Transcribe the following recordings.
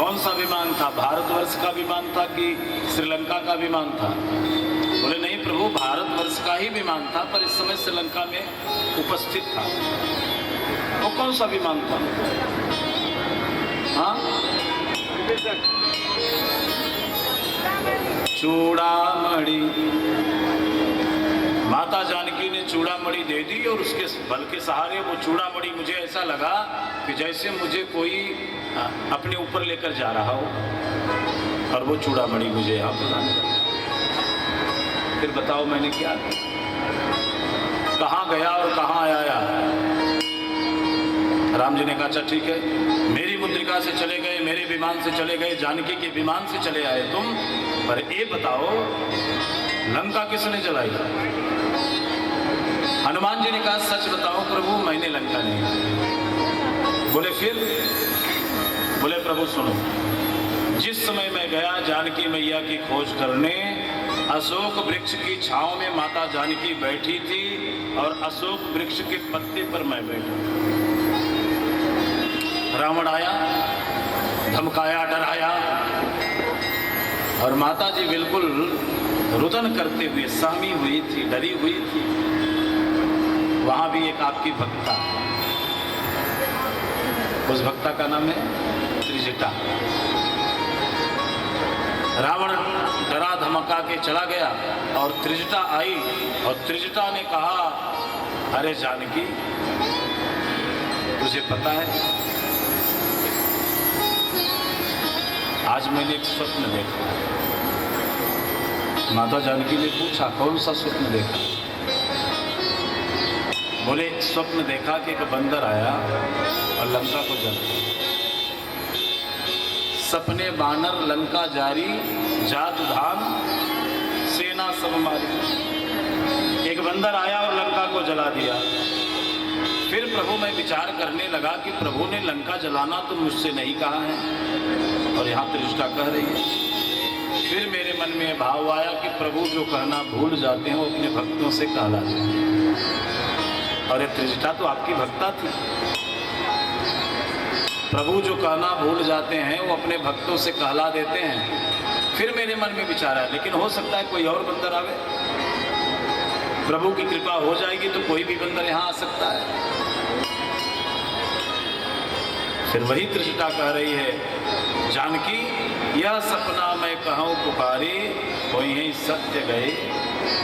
कौन सा विमान था, भारतवर्ष का विमान था कि श्रीलंका का विमान था? बोले नहीं प्रभु, भारतवर्ष का ही विमान था, पर इस समय श्रीलंका में उपस्थित था। वो कौन सा विमान था? हाँ, चूड़ामणि। माता जानकी ने चूड़ामणि दे दी और उसके बल के सहारे वो चूड़ामणि, मुझे ऐसा लगा कि जैसे मुझे कोई अपने ऊपर लेकर जा रहा हो, और वो चूड़ामणि मुझे यहाँ प्रदान कर। फिर बताओ मैंने क्या किया, कहाँ गया और कहाँ आया? राम जी ने कहा अच्छा ठीक है, मेरी मुद्रिका से चले गए, मेरे विमान से चले गए, जानकी के विमान से चले आए तुम, पर ये बताओ लंका किसने जलाई? हनुमान जी ने कहा सच बताओ प्रभु, मैंने लंका नहीं। बोले फिर? बोले प्रभु सुनो, जिस समय मैं गया जानकी मैया की खोज करने, अशोक वृक्ष की छांव में माता जानकी बैठी थी और अशोक वृक्ष के पत्ते पर मैं बैठा। रावण आया, धमकाया, डराया, और माता जी बिल्कुल रुदन करते हुए सहमी हुई थी, डरी हुई थी। वहां भी एक आपकी भक्ता, उस भक्ता का नाम है त्रिजटा। रावण डरा धमका के चला गया और त्रिजटा आई, और त्रिजटा ने कहा अरे जानकी, तुझे पता है आज मैंने एक स्वप्न देखा। माता जानकी ने पूछा कौन सा स्वप्न देखा? बोले स्वप्न देखा कि एक बंदर आया और लंका को जला। सपने बानर लंका जारी, जात धाम सेना सब मारी। एक बंदर आया और लंका को जला दिया। फिर प्रभु मैं विचार करने लगा कि प्रभु ने लंका जलाना तो मुझसे नहीं कहा है, और यहाँ त्रिजटा कह रही है। फिर मेरे मन में भाव आया कि प्रभु जो कहना भूल जाते हैं वो अपने भक्तों से कहलाते हैं, और ये त्रिजटा तो आपकी भक्ता थी। प्रभु जो कहना भूल जाते हैं वो अपने भक्तों से कहला देते हैं। फिर मेरे मन में विचार आया, लेकिन हो सकता है कोई और बंदर आवे, प्रभु की कृपा हो जाएगी तो कोई भी बंदर यहाँ आ सकता है। फिर वही त्रिजटा कह रही है जानकी, यह सपना मैं कहूँ पुकारी, कोई है सत्य गए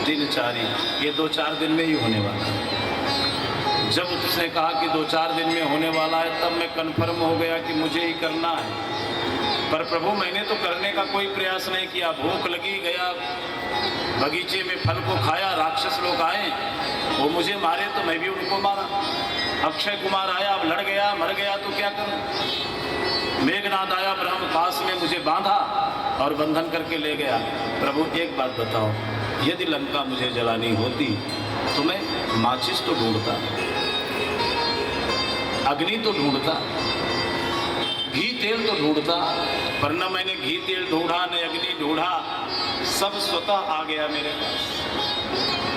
दिनचारी। ये 2-4 दिन में ही होने वाला है। जब उसने कहा कि 2-4 दिन में होने वाला है, तब मैं कन्फर्म हो गया कि मुझे ही करना है। पर प्रभु मैंने तो करने का कोई प्रयास नहीं किया। भूख लगी, गया बगीचे में फल को खाया, राक्षस लोग आए, वो मुझे मारे तो मैं भी उनको मारा। अक्षय कुमार आया, अब लड़ गया, मर गया तो क्या करूं? मेघनाथ आया, ब्रह्म पास में मुझे बांधा और बंधन करके ले गया। प्रभु एक बात बताओ, यदि लंका मुझे जलानी होती तो मैं माचिस तो ढूंढता, अग्नि तो ढूंढता, घी तेल तो ढूंढता, पर न मैंने घी तेल ढूंढा, न अग्नि ढूंढा, सब स्वतः आ गया मेरे पास।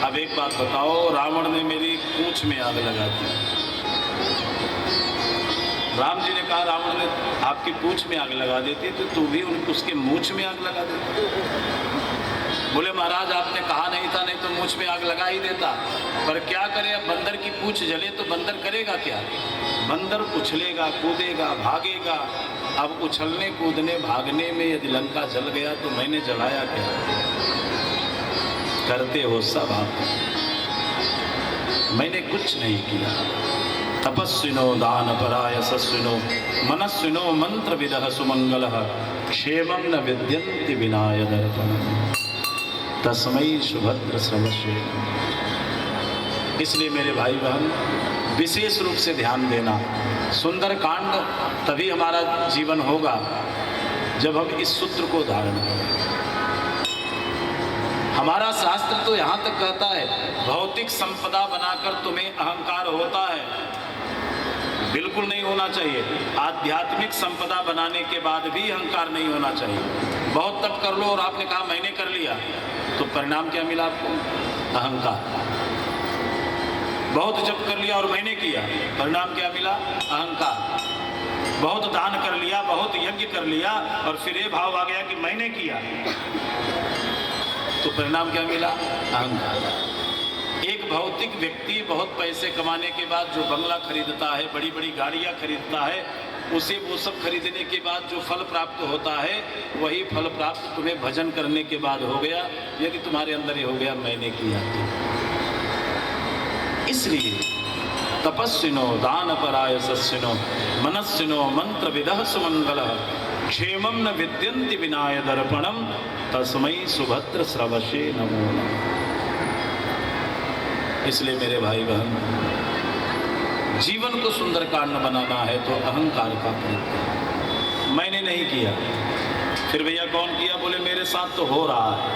अब एक बात बताओ, रावण ने मेरी पूंछ में आग लगा दी। राम जी ने कहा रावण ने आपकी पूंछ में आग लगा देती तो तू भी उसके मूंछ में आग लगा देती। बोले महाराज आपने कहा नहीं था, नहीं तो मूंछ में आग लगा ही देता। पर क्या करे, अब बंदर की पूंछ जले तो बंदर करेगा क्या? बंदर उछलेगा, कूदेगा, भागेगा। अब उछलने कूदने भागने में यदि लंका जल गया तो मैंने जलाया क्या? करते हो सब आप, मैंने कुछ नहीं किया। तपस्विनो दान पराय सस्विनो मनस्विनो मंत्र विदः सुमंगलः क्षेमं न विद्यन्ति विनाय दर्पणम् तस्मै सुभद्र श्रवस्वे। इसलिए मेरे भाई बहन विशेष रूप से ध्यान देना। सुंदर कांड तभी हमारा जीवन होगा जब हम इस सूत्र को धारण करें। हमारा शास्त्र तो यहाँ तक कहता है, भौतिक संपदा बनाकर तुम्हें अहंकार होता है, बिल्कुल नहीं होना चाहिए। आध्यात्मिक संपदा बनाने के बाद भी अहंकार नहीं होना चाहिए। बहुत तप कर लो और आपने कहा मैंने कर लिया, तो परिणाम क्या मिला आपको? अहंकार। बहुत जप कर लिया और मैंने किया, परिणाम क्या मिला? अहंकार। बहुत दान कर लिया, बहुत बहुत यज्ञ कर लिया और फिर ये भाव आ गया कि मैंने किया, तो परिणाम क्या मिला? अहंकार। एक भौतिक व्यक्ति बहुत पैसे कमाने के बाद जो बंगला खरीदता है, बड़ी बड़ी गाड़ियां खरीदता है, उसे वो सब खरीदने के बाद जो फल प्राप्त होता है, वही फल प्राप्त तुम्हें भजन करने के बाद हो गया, यदि तुम्हारे अंदर ये हो गया मैंने किया। इसलिए तपस्विनो दानपराय सस्विनो मनस्विनो मंत्र विदः सुमंगलः क्षेमं न विद्यन्ति विनाय दर्पणम तस्मै सुभद्र स्रवशे नमो नमः। इसलिए मेरे भाई बहन, जीवन को सुंदरकांड बनाना है तो अहंकार का परित्याग। मैंने नहीं किया, फिर भैया कौन किया? बोले मेरे साथ तो हो रहा है।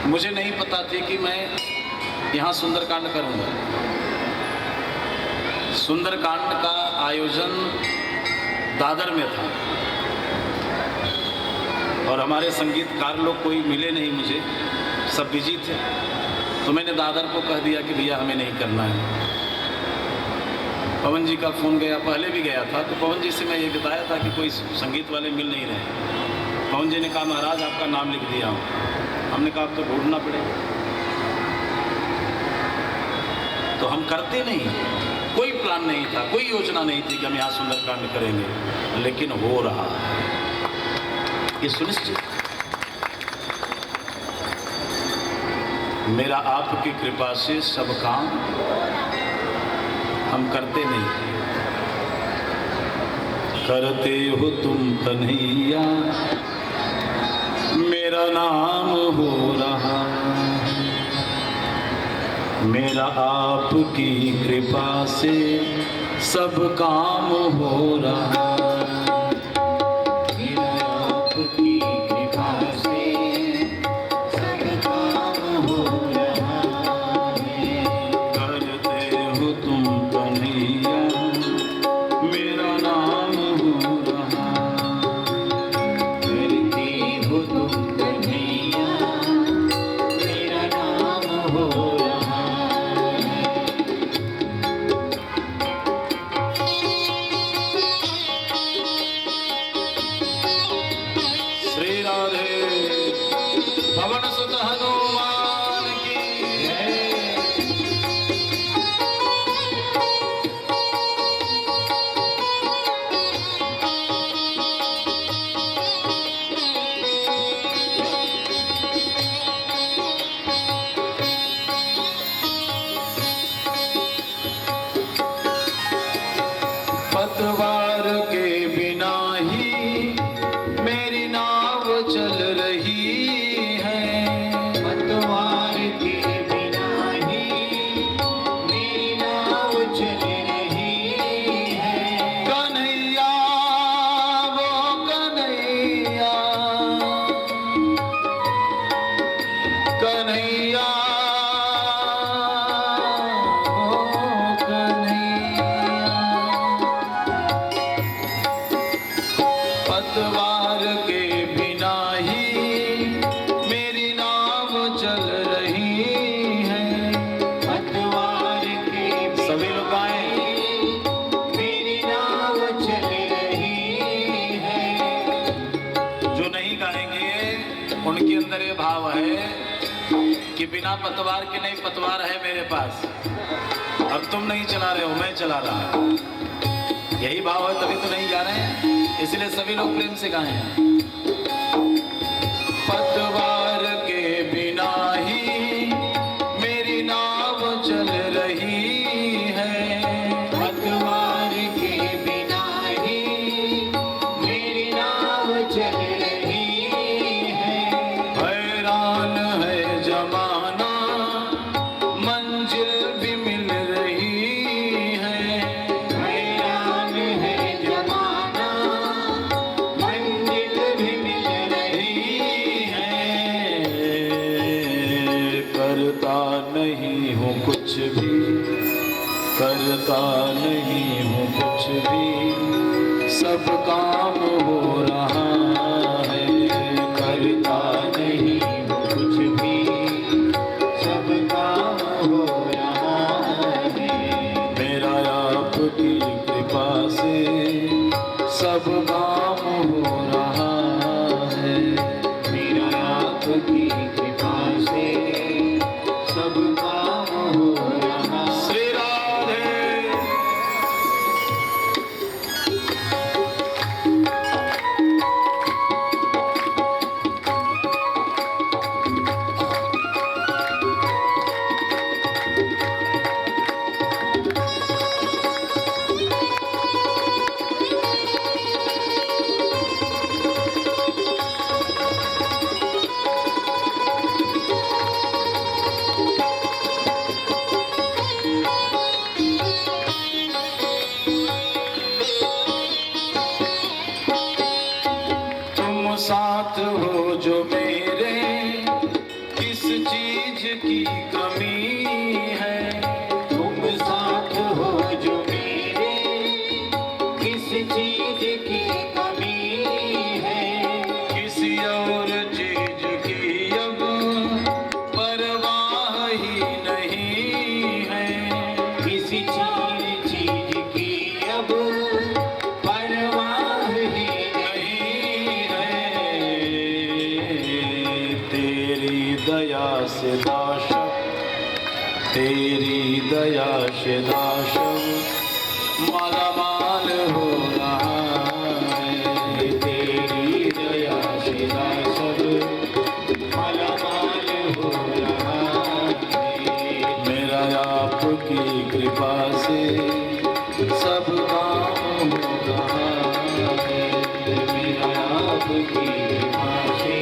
मुझे नहीं पता थी कि मैं यहाँ सुंदरकांड करूँगा। सुंदरकांड का आयोजन दादर में था और हमारे संगीतकार लोग कोई मिले नहीं मुझे, सब बिजी थे। तो मैंने दादर को कह दिया कि भैया हमें नहीं करना है। पवन जी का फ़ोन गया, पहले भी गया था, तो पवन जी से मैं ये बताया था कि कोई संगीत वाले मिल नहीं रहे। पवन जी ने कहा महाराज आपका नाम लिख दिया हूँ। हमने कहा अब तो ढूंढना पड़ेगा। तो हम करते नहीं, कोई प्लान नहीं था, कोई योजना नहीं थी कि हम यहाँ सुंदरकांड करेंगे, लेकिन हो रहा है ये सुनिश्चित। मेरा आपकी कृपा से सब काम हम करते नहीं, करते हो तुम कन्हैया, मेरा नाम हो रहा, मेरा आपकी कृपा से सब काम हो रहा, मेरा आपकी कृपा से सब काम हो रहा है। करते हो तुम कन्हैया, मेरा नाम हो रहा, करते हो तुम कन्हैया, मेरा नाम हो रहा। पवन सुत हनुमान की जय। पतवार के बिना ही मेरी नाव चल रही है, पतवार के बिना ही मेरी नाव चल रही है। कन्हैया वो कन्हैया, कन्हैया वो कन्हैया। पतवार के बिना ही मेरी नाव चल रही है, पतवार के बिना सभी लोग गाएं, मेरी नाव चल रही है। जो नहीं गाएंगे उनके अंदर ये भाव है कि बिना पतवार के नहीं, पतवार है मेरे पास, अब तुम नहीं चला रहे हो, मैं चला रहा हूं। यही भाव है, तभी तो नहीं जा रहे हैं। इसलिए सभी लोग प्रेम से गाएं। पतवार के बिना ही मेरी नाव चल रही है, पतवार के बिना ही मेरी नाव चल रही है। हैरान है जमाना, मंजिल भी मिल रही है, हैरान है जमाना, मंजिल भी मिल रही है। करता नहीं हूँ कुछ भी, करता नहीं हूँ कुछ भी, सब काम हो रहा है, करता नहीं हूँ कुछ भी, सब काम हो रहा है। मेरा आपकी कृपा से सब काम हो रहा है। मेरा आपकी कृपा से सब काम हो रहा है। श्री राधे। साथ हो जो मेरे, किस चीज की कमी है। तुम साथ हो जो मेरे, किस चीज की कमी है। किसी और चीज की अब परवाह ही नहीं है। किसी चीज की अब परवाह ही दया से दाशव, तेरी दया से दाशव मालामाल हो रहा है। तेरी दया से दाशव मालामाल हो रहा है। मेरा आपकी कृपा से सब काम हो रहा है। मेरा आपकी कृपा से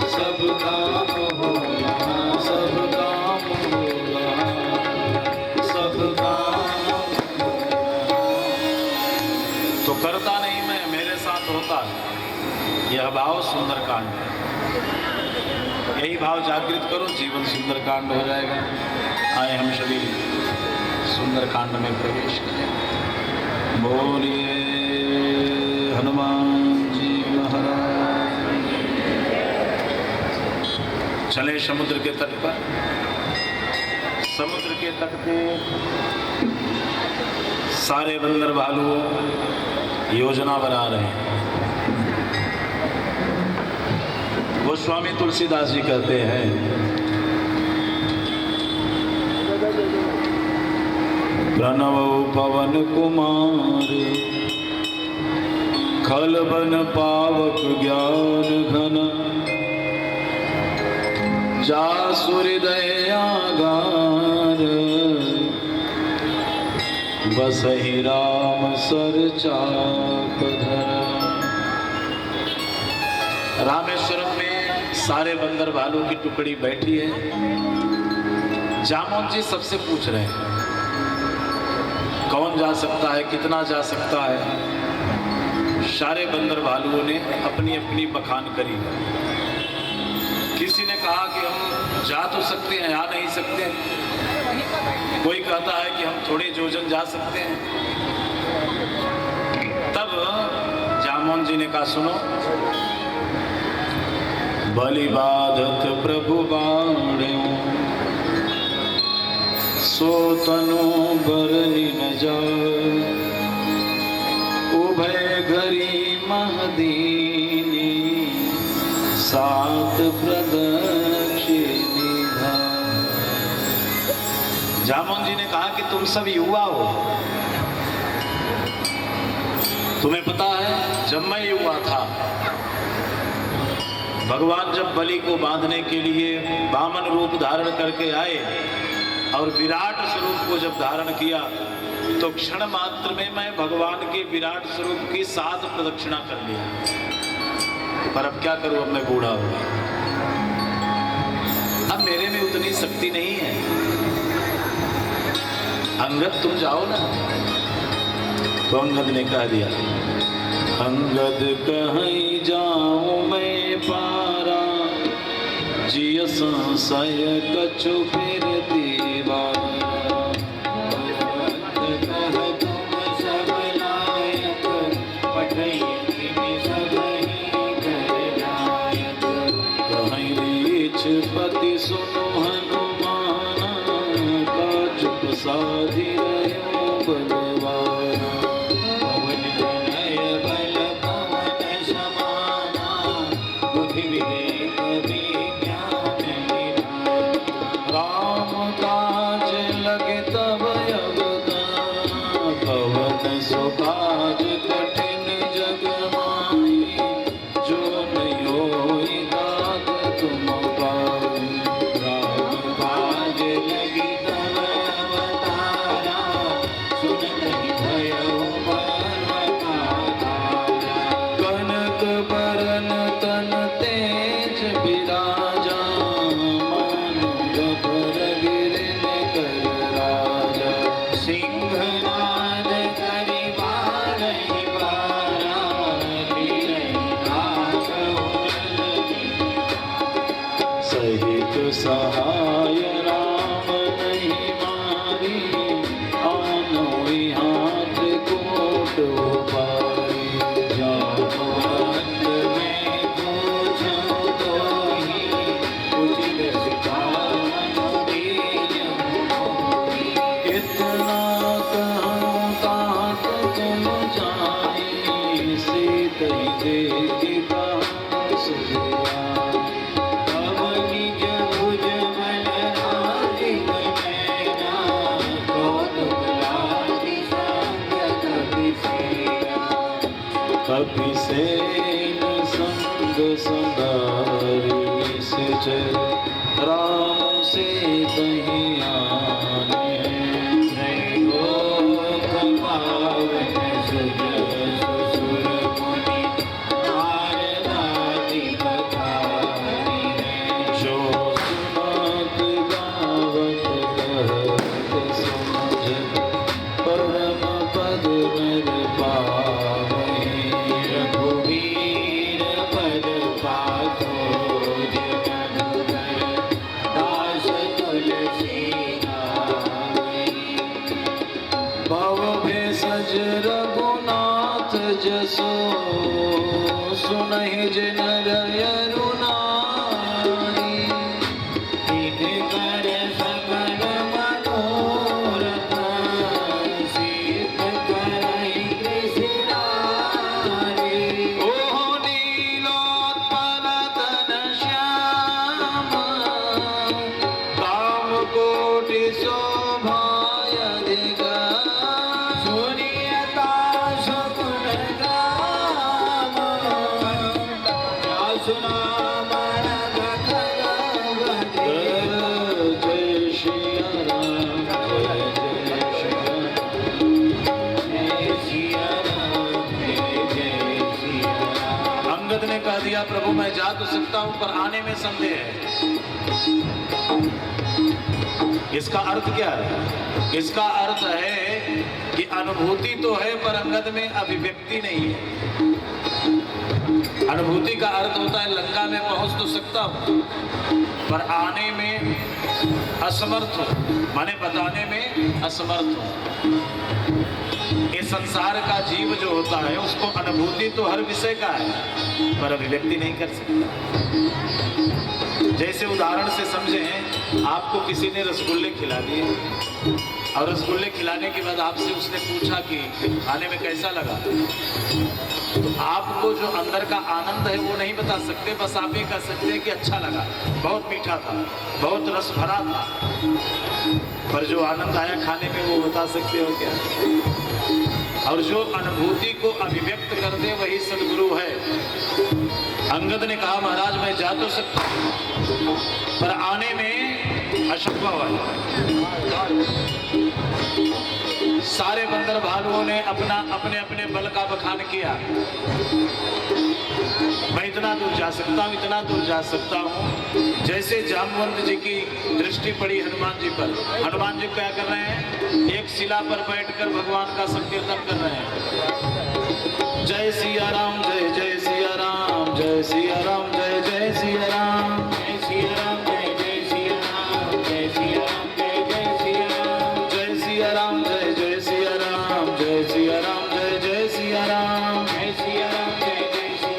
सब काम हो रहा। सब काम हो रहा, सब काम हो रहा। तो करता नहीं मैं, मेरे साथ होता है। यह भाव सुंदरकांड है। यही भाव जागृत करो, जीवन सुंदरकांड हो जाएगा। आए हम सभी सुंदरकांड में प्रवेश करें। बोलिए हनुमान जी महाराज। चले समुद्र के तट पर। समुद्र के तट पे सारे बंदर भालू योजना बना रहे हैं। गोस्वामी तुलसीदास जी कहते हैं, प्रणव पवन कुमार खल बन पावक ज्ञान घन, जासु हृदय आगार, बसहि राम सर चाप धर। रामेश्वरम में सारे बंदर भालू की टुकड़ी बैठी है। जामोद जी सबसे पूछ रहे हैं, कौन जा सकता है, कितना जा सकता है। सारे बंदर भालुओं ने अपनी अपनी बखान करी। किसी ने कहा कि हम जा तो सकते हैं, आ नहीं सकते। कोई कहता है कि हम थोड़े योजन जा सकते हैं। तब जामोन जी ने कहा, सुनो, बलि बाधत प्रभु बाण्यों, सो तनु बरनि न जाय, उभय घरी महदीनी, सात प्रदक्षिणी धाय। जामोन जी ने कहा कि तुम सब युवा हो। तुम्हें पता है, जब मैं युवा था, भगवान जब बलि को बांधने के लिए वामन रूप धारण करके आए और विराट स्वरूप को जब धारण किया, तो क्षण मात्र में मैं भगवान के विराट स्वरूप की 7 प्रदक्षिणा कर लिया। पर अब क्या करूं, अब मैं बूढ़ा हो गया, अब मेरे में उतनी शक्ति नहीं है। अंगद तुम जाओ ना। तो अंगद ने कह दिया, अंगद कहीं जाऊं मैं पारा, जिय संशय कछु फिर दीवारा। पति सुनो हनुमाना, का चुप साधि रहो बलवाना। पवन तनय काज कठिन जग माही, जो नहीं होई दात तुम पाई। राम काज लगी तब अवतारा, सुन नहीं भयो पर्वताकारा। कनक बरन तन तेज बिराजा, मानव गिरन कर राजा। सिंहनाद करि बारहि बारा, लीलहि नागहु जल सहित सहाय राम नहीं मारी, आनोई हाथ कोट उपारी। जामवंत में पूछो तोहि, उचित सिखावनु दीजहु मोहि। इतना कहूँ तात तुम जानी, सीत देखी कहूँ सुधियानी। तब निज भुज बल राजि नैना, कौतुक लागी संग कपिसेना। कपिसेन संग संगारी, निश्चर राम से कहीं आने। त्रैलोक पावन सुर सुर मुनि, नारदादि पधारी हैं। जो सुनत गावत कहत समझत, परम पद नर पावै। रघुवीर पद पाखोज मधुकर, दास तुलसी गावै। भव भेषज रघुनाथ जसो, सुनहि जिन अरु नारी। तिनकर सकल मनोरथ, सिद्ध करहि कृष्णारी। ओहो नीलोत्पल तन श्याम, काम कोटि शोभायधिक। सूर्यता सगुण गाम, सुनाम रघुपति। जय श्री राम, जय जय श्री राम। जय सिया राम, जय जय सिया राम। अंगद ने कह दिया, प्रभु मैं जा तो सकता हूं पर आने में संदेह है। इसका अर्थ क्या है? इसका अर्थ है कि अनुभूति तो है पर अंगद में अभिव्यक्ति नहीं है। अनुभूति का अर्थ होता है लंका में पहुंच तो सकता हूं पर आने में असमर्थ हूं, माने बताने में असमर्थ हूं। ये संसार का जीव जो होता है उसको अनुभूति तो हर विषय का है पर अभिव्यक्ति नहीं कर सकता। जैसे उदाहरण से समझें, आपको किसी ने रसगुल्ले खिला दिए और रसगुल्ले खिलाने के बाद आपसे उसने पूछा कि खाने में कैसा लगा, तो आपको जो अंदर का आनंद है वो नहीं बता सकते, बस आप ये कह सकते हैं कि अच्छा लगा, बहुत मीठा था, बहुत रस भरा था। पर जो आनंद आया खाने में वो बता सकते हो क्या? और जो अनुभूति को अभिव्यक्त कर दे वही सदगुरु है। अंगद ने कहा महाराज मैं जा तो सकता हूं पर आने में असंभव है। सारे बंदर भालुओं ने अपना अपने अपने बल का बखान किया। मैं इतना दूर जा सकता हूँ, इतना दूर जा सकता हूँ। जैसे जामवंत जी की दृष्टि पड़ी हनुमान जी पर, हनुमान जी क्या कर रहे हैं? एक शिला पर बैठकर भगवान का संकीर्तन कर रहे हैं। जय सिया राम, जय जय सिया राम, जय सिया राम, जय जय सिया राम, जय सिया राम, जय जय सिया राम, जय सिया राम, जय जय सिया राम। जय सिया राम, जय जय सिया राम, जय सिया राम, जय जय सिया राम, जय सिया राम, जय जय सिया राम, जय सिया राम, जय जय सिया राम।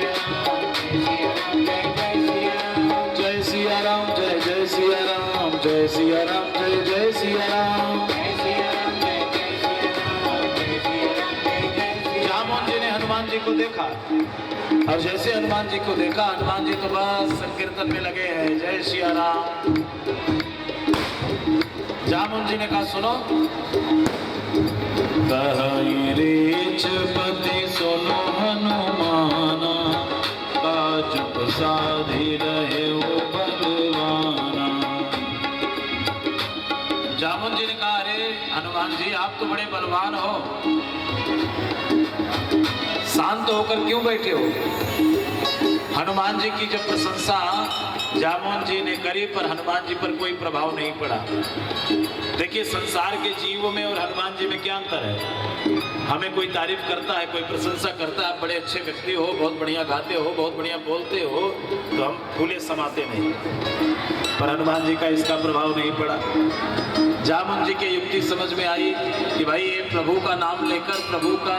जय सिया राम, जय जय सिया राम, जय सिया राम, जय जय सिया राम। जय सिया राम, जय जय सिया राम, जय सिया राम, जय जय सिया। जामवंत जी ने हनुमान जी को देखा और जैसे हनुमान जी को देखा, हनुमान जी तो बस संकीर्तन में लगे हैं, जय सिया राम। जामुन जी ने कहा सुनो, कहि रेछपति सुनो हनुमाना, काज प्रसादि रहे भगवाना। जामुन जी ने कहा, अरे हनुमान जी आप तो बड़े बलवान हो, शांत होकर क्यों बैठे हो? हनुमान जी की जब प्रशंसा जामुन जी ने करी पर हनुमान जी पर कोई प्रभाव नहीं पड़ा। देखिए संसार के जीवों में और हनुमान जी में क्या अंतर है? हमें कोई तारीफ करता है, कोई प्रशंसा करता है, बड़े अच्छे व्यक्ति हो, बहुत बढ़िया गाते हो, बहुत बढ़िया बोलते हो, तो हम फूले समाते नहीं। पर हनुमान जी का इसका प्रभाव नहीं पड़ा। जामुन जी की युक्ति समझ में आई कि भाई ये प्रभु का नाम लेकर प्रभु का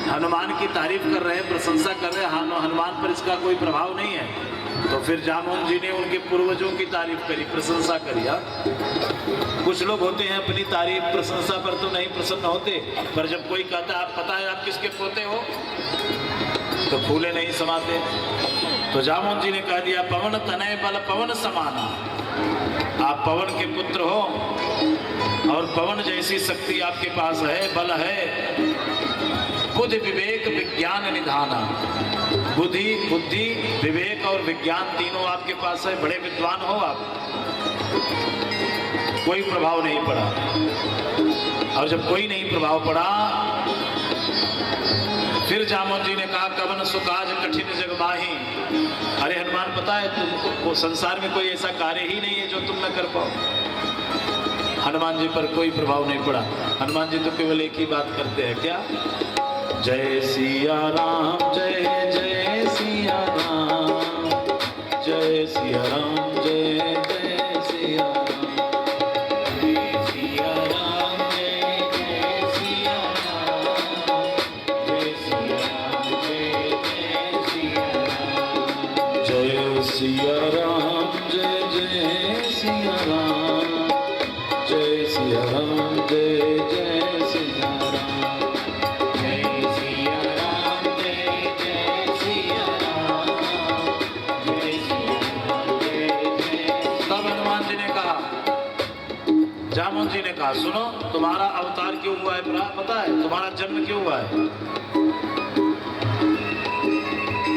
हनुमान की तारीफ कर रहे हैं, प्रशंसा कर रहे हैं, हनुमान पर इसका कोई प्रभाव नहीं है। तो फिर जामुन जी ने उनके पूर्वजों की तारीफ करी, प्रशंसा करी। कुछ लोग होते हैं अपनी तारीफ प्रशंसा पर तो नहीं प्रसन्न होते, पर जब कोई कहता है आप पता है आप किसके पोते हो, तो फूले नहीं समाते। तो जामुन जी ने कह दिया, पवन तनय बल पवन समाना, आप पवन के पुत्र हो और पवन जैसी शक्ति आपके पास है, बल है, बुद्धि विवेक विज्ञान निधाना, बुद्धि विवेक और विज्ञान तीनों आपके पास है, बड़े विद्वान हो आप। कोई प्रभाव नहीं पड़ा। और जब कोई नहीं प्रभाव पड़ा, फिर जामुन जी ने कहा, कवन सुकाज कठिन जग माही। अरे हनुमान पता है तुमको संसार में कोई ऐसा कार्य ही नहीं है जो तुम न कर पाओ। हनुमान जी पर कोई प्रभाव नहीं पड़ा। हनुमान जी तो केवल एक ही बात करते हैं, क्या? जय सिया राम, जय जय सिया राम, जय सिया राम, जय जय सिया राम, जय सिया राम, जय जय सिया राम, जय सिया राम, जय जय सिया राम, जय सिया राम, जय जय सिया राम, जय सिया राम, जय जय सिया राम। जामुन जी ने कहा, सुनो तुम्हारा अवतार क्यों हुआ है, पता है तुम्हारा जन्म क्यों हुआ है?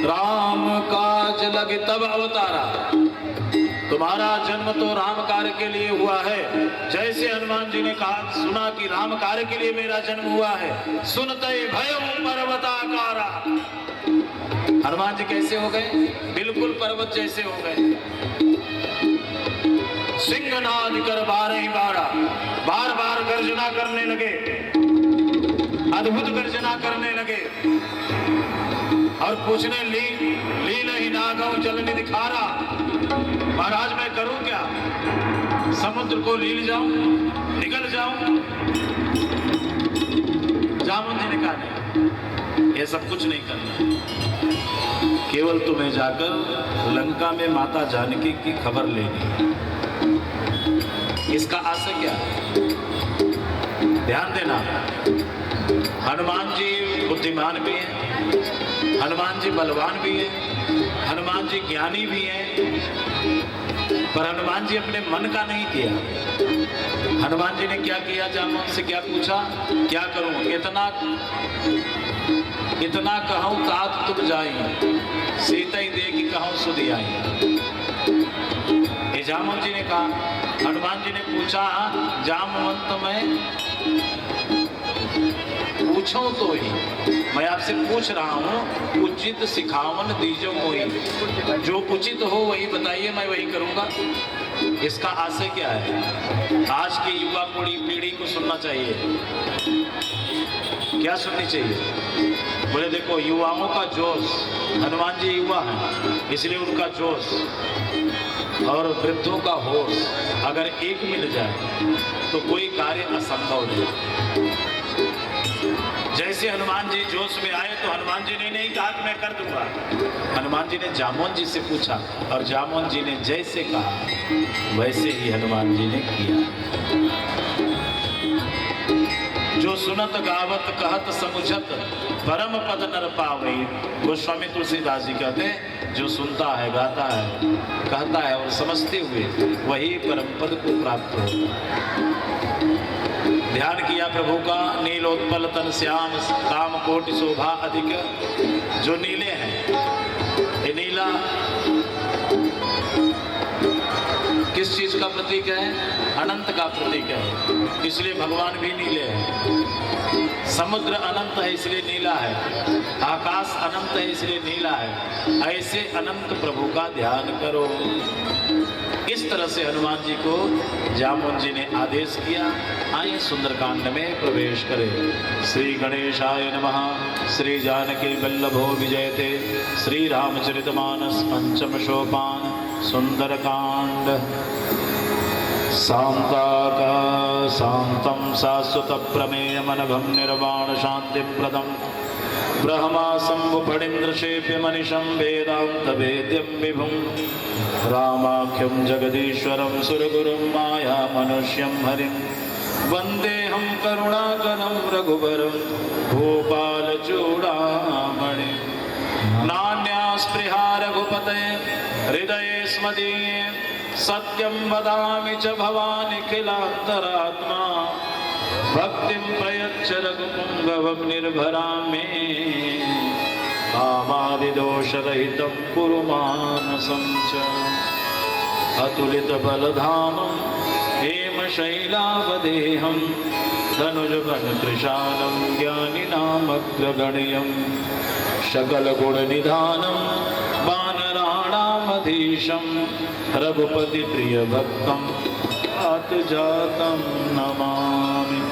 राम काज लगे तब अवतारा, तुम्हारा जन्म तो राम कार्य के लिए हुआ है। जैसे हनुमान जी ने कहा, सुना कि राम कार्य के लिए मेरा जन्म हुआ है, सुनते भयं पर्वताकारा। हनुमान जी कैसे हो गए? बिल्कुल पर्वत जैसे हो गए। सिंहनाद कर बारह बारा, बार बार गर्जना करने लगे, अद्भुत गर्जना करने लगे और पूछने लील ही नागव जल निखारा। महाराज मैं करूं क्या? समुद्र को लील जाऊं, निगल जाऊं? जामुन जी ने कहा नहीं, ये सब कुछ नहीं करना, केवल तुम्हें जाकर लंका में माता जानकी की खबर लेनी। इसका आशय क्या है? ध्यान देना, हनुमान जी बुद्धिमान भी हैं, हनुमान जी बलवान भी हैं, हनुमान जी ज्ञानी भी हैं, पर हनुमान जी अपने मन का नहीं किया। हनुमान जी ने क्या किया? जामुन से क्या पूछा, क्या करूं? इतना कहूं तात तुम जाई, सीता ही दे कि कहूं सुधी आई। ये जामुन जी ने कहा। हनुमान जी ने पूछा, जामवंत में पूछो तो ही, मैं आपसे पूछ रहा हूँ, उचित सिखावन दीजो मोही, जो उचित हो वही बताइए, मैं वही करूँगा। इसका आशय क्या है? आज की युवा पीढ़ी को सुनना चाहिए। क्या सुननी चाहिए? बोले देखो युवाओं का जोश, हनुमान जी युवा हैं इसलिए उनका जोश और वृद्धों का होश अगर एक मिल जाए तो कोई कार्य असंभव नहीं। जैसे हनुमान जी जोश में आए तो हनुमान जी ने नहीं कहा कि मैं कर दूंगा, हनुमान जी ने जामुन जी से पूछा और जामुन जी ने जैसे कहा वैसे ही हनुमान जी ने किया। जो सुनत गावत कहत समुझत परम पद नर पावई। गोस्वामी तुलसीदास जी कहते हैं जो सुनता है, गाता है, कहता है और समझते हुए वही परम पद को प्राप्त होता है। ध्यान किया प्रभु का, नीलोत्पल तन श्याम काम कोटि शोभा अधिक। जो नीले हैं, ये नीला किस चीज का प्रतीक है? अनंत का प्रतीक है, इसलिए भगवान भी नीले हैं। समुद्र अनंत है इसलिए नीला है, आकाश अनंत है इसलिए नीला है। ऐसे अनंत प्रभु का ध्यान करो। इस तरह से हनुमान जी को जामुन जी ने आदेश किया। आइए सुंदरकांड में प्रवेश करें। श्री गणेशाय नमः। श्री जानकी वल्लभो विजयते। श्री रामचरितमानस पंचम सोपान सुंदरकांड। शांतं शाश्वत प्रमेयमनघं निर्वाण शांतिप्रदं ब्रह्मासं फणीन्द्रशेप्य मनिषं वेदान्तवेद्यं विभुं रामाख्यं जगदीश्वरं सुरगुरुं माया मनुष्यं हरिं वन्देऽहं करुणाकरं रघुवरं भूपालचूडामणिं। नान्यास्पृहा रघुपतये हृदये स्मदीये सत्यं वदामि च भवानि किलान्तरात्मा भक्तिं प्रयच्छ रघुपुङ्गवं निर्भरां मे कामादिदोषरहितं कुरु मानसं च। अतुलितबलधामं हेमशैलावदेहं धनुजवनकृशानं ज्ञानिनामग्रगण्यं सकलगुणनिधानं वानराणामधीशं रघुपतिप्रियभक्तं आतुजातं नमामि।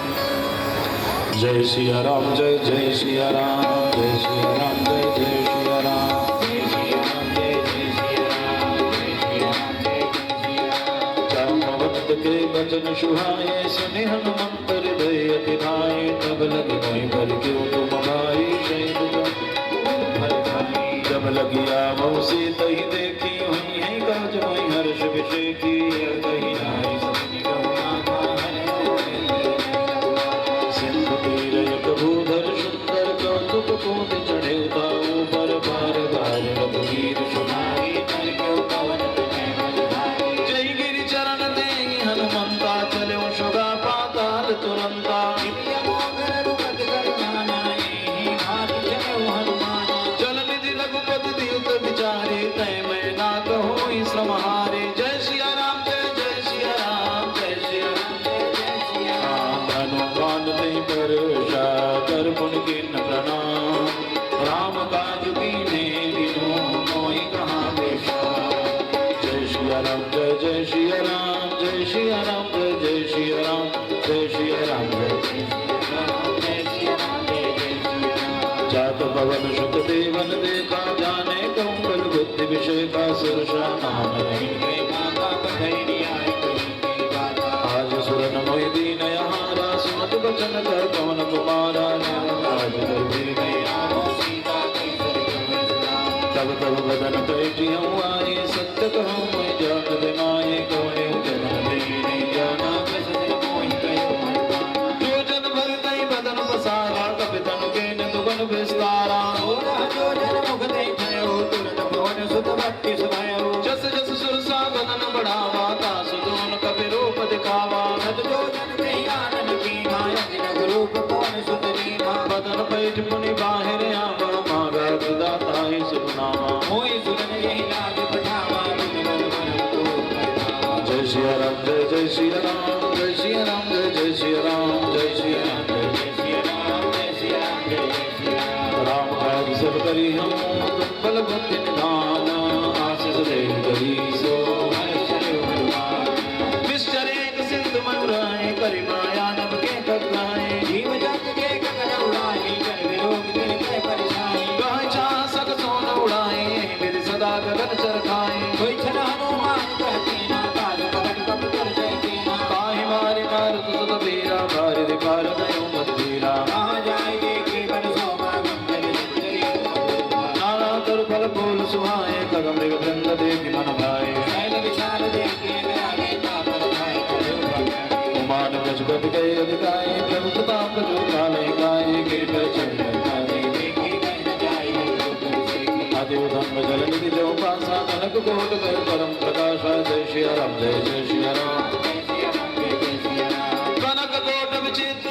जय सिया राम जय जय सिया राम जय सिया राम जय जय सिया राम जय सिया राम जय जय सिया राम जय सिया राम जय जय सिया राम। जामवंत के वचन सुहाए सुनि हनुमंत हृदय अति धाये तब लगी मोहि पर क्यों तुम भाई शहीद जब लगिया मौसी तही देखी हुई है काज मोहि हर्ष विषेकी कही नारी सपनी सिंधु तीर एक भूधर सुंदर कौतुक कोटि चढ़े उताऊ पर बार बार रघुवीर सुनाई जय गिरि चरण देहि हनुमंता चले शुगा पाताल तुरंता विचारे तय मैं ना कहो श्रमहारे। जय सिया राम जय जय सिया राम जय सिया राम जय जय सिया राम। हनुमान नहीं भरोसा कर पुन कीन प्रणाम राम काज कीने बिनु मोहि कहाँ बेशा। जय सिया राम जय जय सिया राम जय सिया राम जय जय सिया राम जय सिया राम जय जय सिया राम जय जय सिया राम। जात पवन सुत देवन देखा जाने कौन बुद्धि विषय का सुरसा नाम नहीं आज सुरन मोहि दीन यहाँ सुमत बचन कर पवन कुमारा आज तब तब बदन कैटी हूँ आए सत्य कहूँ मैं जान बिनाए कौने जन्म नहीं जाना जो जन भर दई बदन पसारा कपितन के दुगन विस्तारा जस जस सुरसा बदन बढ़ावा तासु दोन कपि रूप दिखावा बदन पैठ पुनि बाहिर आवा मागा दाता ही सुनावा जय सिया राम जय जय सिया राम जय सिया राम जय जय सिया राम जय सिया राम जय सिया राम जय सिया राम जय सिया राम। राम काज सब करी हम तुम बल बुद्धि निधान आशीष दे करी सो निश्चर एक सिंधु मनुराए करि माया नभ के कगनाए जीव जग के गगन उड़ाए कर विलोक दिन के परिछाए कह चाह सक सोन उड़ाए मेरे सदा गगन चरखाए कोई छन हनुमान कहते ना काज गगन कब कर जयते ना काहे मारे मारुत सुत बीरा भारि दिखार गयो मत बीरा कहाँ जाएंगे के बन शोभा फल फूल सुहाए कग मृग वृंद देख मन भाए मान गज गज गए अधिकाए प्रभु प्रताप जो काले गाये गिर पर आदेव धर्म जल निधि जो पासा कनक कोट कर परम प्रकाश जय श्री राम जय जय श्री राम कनक कोट विचित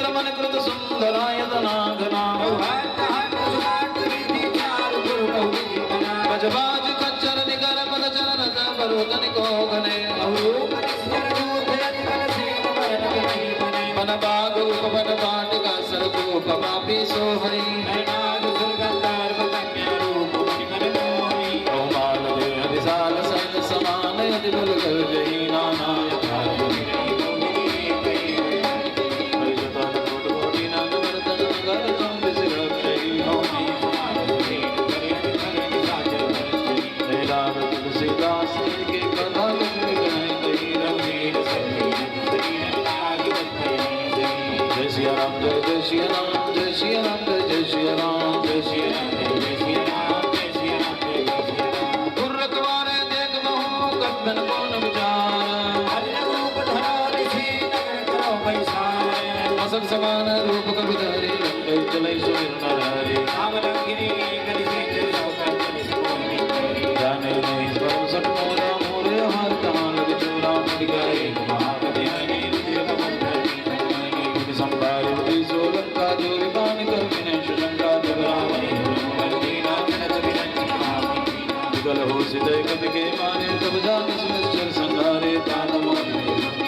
सुंदर हरे कामलंकिनी कलिसेंद्र शोकांजलि कोटि तेरी जाने नहीं पर सब मोरा मोरे हार कहाँ लग चोरा मिट गए महापतियानी रुधिर कमंडली संगमनी संभारे बुद्धि सोलंका जोरी बाण कर विनय शशंका जगरावणी मर्दीना जनत विरंचित महापतिना विकल हो सिदय कवि के मारे तब जाने सुनिश्चर संहारे तांडव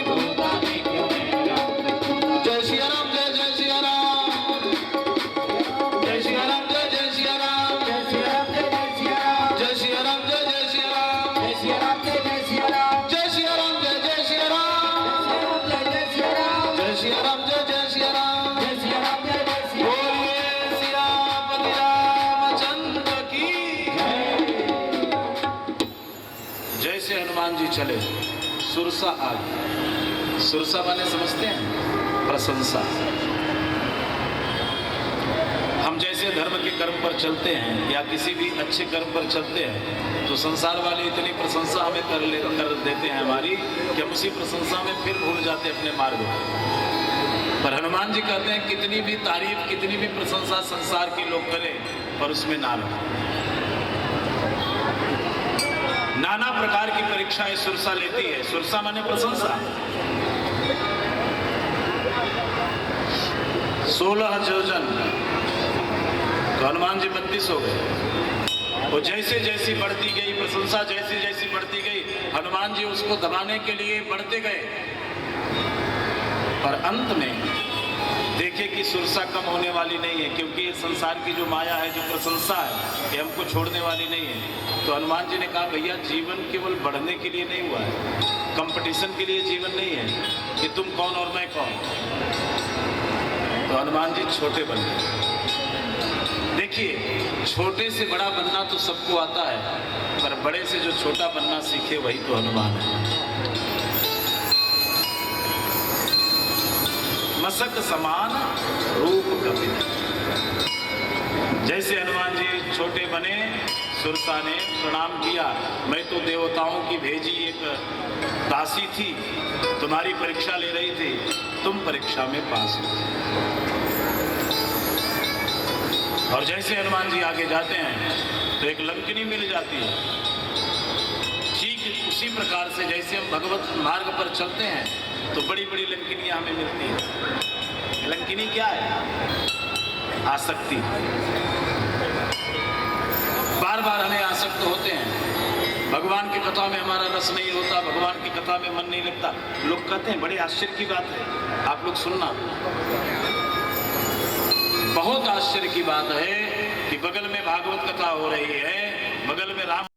गोदाने क्यों मैं राम जय सिया राम जय सिया राम जय सिया राम जय सिया राम जय सिया राम जय सिया राम जय सिया राम जय सिया राम जय सिया राम जय सिया राम जय सिया राम जय सिया राम जय सिया राम जय सिया राम जय सिया राम जय सिया राम जय सिया राम बोलिए सियापति रामचंद्र की जैसे हनुमान जी चले सुरसा आ गई। सुरसा माने समझते हैं प्रशंसा। हम जैसे धर्म के कर्म पर चलते हैं या किसी भी अच्छे कर्म पर चलते हैं तो संसार वाले इतनी प्रशंसा हमें कर देते हैं हमारी कि हम उसी प्रशंसा में फिर भूल जाते हैं अपने मार्ग पर हनुमान जी कहते हैं कितनी भी तारीफ कितनी भी प्रशंसा संसार के लोग करें पर उसमें ना रहो। नाना प्रकार की परीक्षाएं सुरसा लेती है। सुरसा माने प्रशंसा। 16 योजन तो हनुमान जी 32 हो गए। वो जैसे जैसी बढ़ती गई प्रशंसा जैसी जैसी बढ़ती गई हनुमान जी उसको दबाने के लिए बढ़ते गए पर अंत में देखे कि सुरसा कम होने वाली नहीं है क्योंकि ये संसार की जो माया है जो प्रशंसा है ये हमको छोड़ने वाली नहीं है। तो हनुमान जी ने कहा भैया जीवन केवल बढ़ने के लिए नहीं हुआ है, कंपटीशन के लिए जीवन नहीं है कि तुम कौन और मैं कौन। तो हनुमान जी छोटे बन गए। देखिए छोटे से बड़ा बनना तो सबको आता है पर बड़े से जो छोटा बनना सीखे वही तो हनुमान है। मसक समान रूप कपिल। जैसे हनुमान जी छोटे बने सुरसा ने प्रणाम किया। मैं तो देवताओं की भेजी एक दासी थी, तुम्हारी परीक्षा ले रही थी, तुम परीक्षा में पास हो। और जैसे हनुमान जी आगे जाते हैं तो एक लंकिनी मिल जाती है। ठीक उसी प्रकार से जैसे हम भगवत मार्ग पर चलते हैं तो बड़ी बड़ी लंकिनियां हमें मिलती हैं। लंकिनी क्या है? आसक्ति। बार बार हमें आसक्त होते हैं। भगवान की कथा में हमारा रस नहीं होता, भगवान की कथा में मन नहीं लगता। लोग कहते हैं बड़े आश्चर्य की बात है, आप लोग सुनना। बहुत आश्चर्य की बात है कि बगल में भागवत कथा हो रही है, बगल में राम